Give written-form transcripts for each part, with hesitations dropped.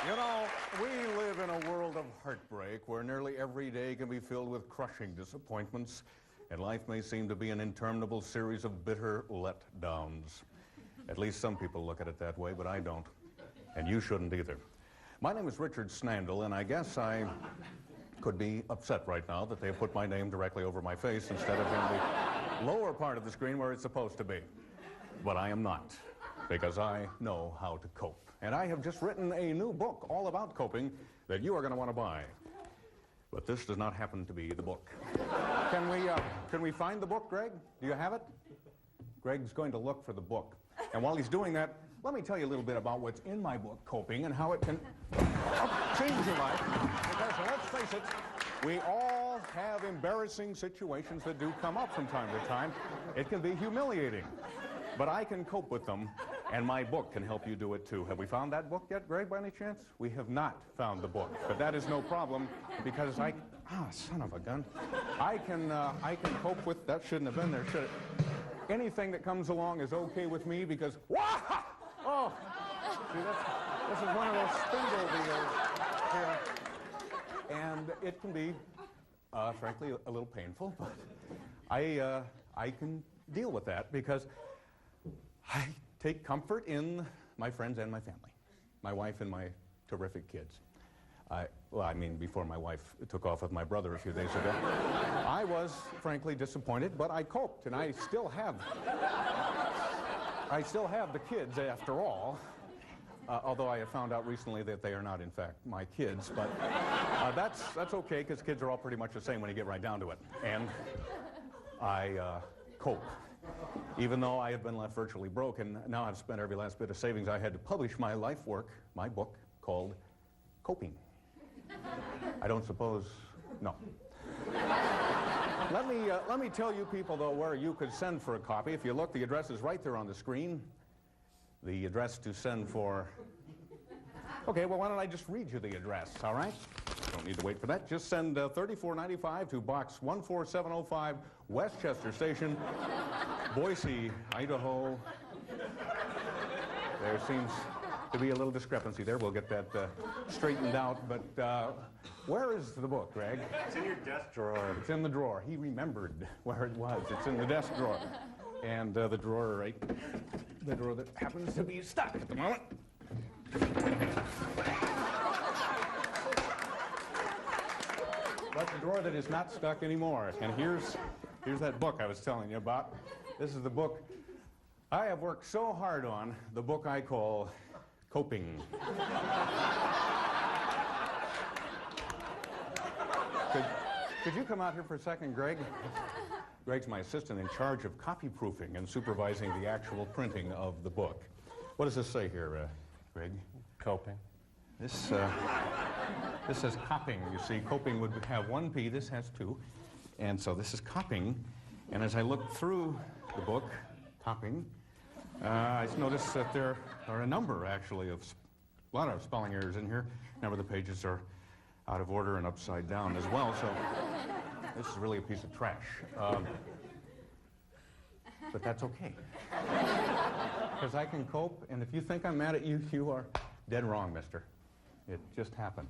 You know, we live in a world of heartbreak where nearly every day can be filled with crushing disappointments, and life may seem to be an interminable series of bitter letdowns. At least some people look at it that way, but I don't. And you shouldn't either. My name is Richard Snandle, and I guess I could be upset right now that they have put my name directly over my face instead of in the lower part of the screen where it's supposed to be. But I am not, because I know how to cope. And I have just written a new book all about coping that you are going to want to buy. But this does not happen to be the book. Can we find the book, Greg? Do you have it? Greg's going to look for the book. And while he's doing that, let me tell you a little bit about what's in my book, Coping, and how it can change your life. Because let's face it, we all have embarrassing situations that do come up from time to time. It can be humiliating. But I can cope with them, and my book can help you do it too. Have we found that book yet, Greg, by any chance? We have not found the book, but that is no problem because son of a gun. I can cope with, that shouldn't have been there, should it? Anything that comes along is okay with me because, oh, see, this is one of those spindle deals here, and it can be, frankly, a little painful, but I can deal with that because I take comfort in my friends and my family, my wife and my terrific kids. Before my wife took off with my brother a few days ago, I was frankly disappointed, but I coped, and I still have the kids after all. Although I have found out recently that they are not, in fact, my kids, but that's okay because kids are all pretty much the same when you get right down to it, and I cope. Even though I have been left virtually broke, and now I've spent every last bit of savings, I had to publish my life work, my book, called Coping. I don't suppose, no. Let me tell you people, though, where you could send for a copy. If you look, the address is right there on the screen. The address to send for... Okay, well, why don't I just read you the address, all right? Don't need to wait for that. Just send $34.95 to Box 14705, Westchester Station, Boise, Idaho. There seems to be a little discrepancy there. We'll get that straightened out. But where is the book, Greg? It's in your desk drawer. It's in the drawer. He remembered where it was. It's in the desk drawer. And the drawer that happens to be stuck at the moment. But the drawer that is not stuck anymore. And here's that book I was telling you about. This is the book I have worked so hard on, the book I call Coping. Could you come out here for a second, Greg? Greg's my assistant in charge of copy proofing and supervising the actual printing of the book. What does this say here, Greg? Coping. This says copying. You see, coping would have one P. This has two. And so this is copying. And as I look through the book, copying, I noticed that there are a number, actually, of a lot of spelling errors in here. A number of the pages are out of order and upside down as well. So this is really a piece of trash. But that's okay. Because I can cope. And if you think I'm mad at you, you are dead wrong, mister. It just happened.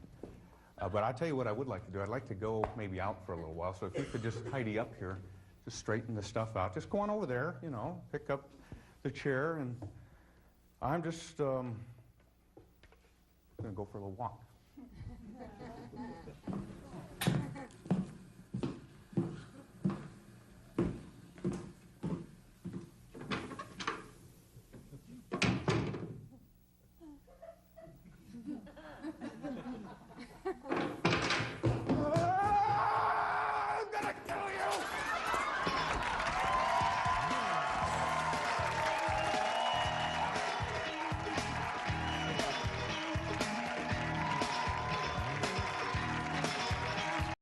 But I'll tell you what I would like to do. I'd like to go maybe out for a little while. So if you could just tidy up here, just straighten the stuff out. Just go on over there, you know, pick up the chair, and I'm just going to go for a little walk.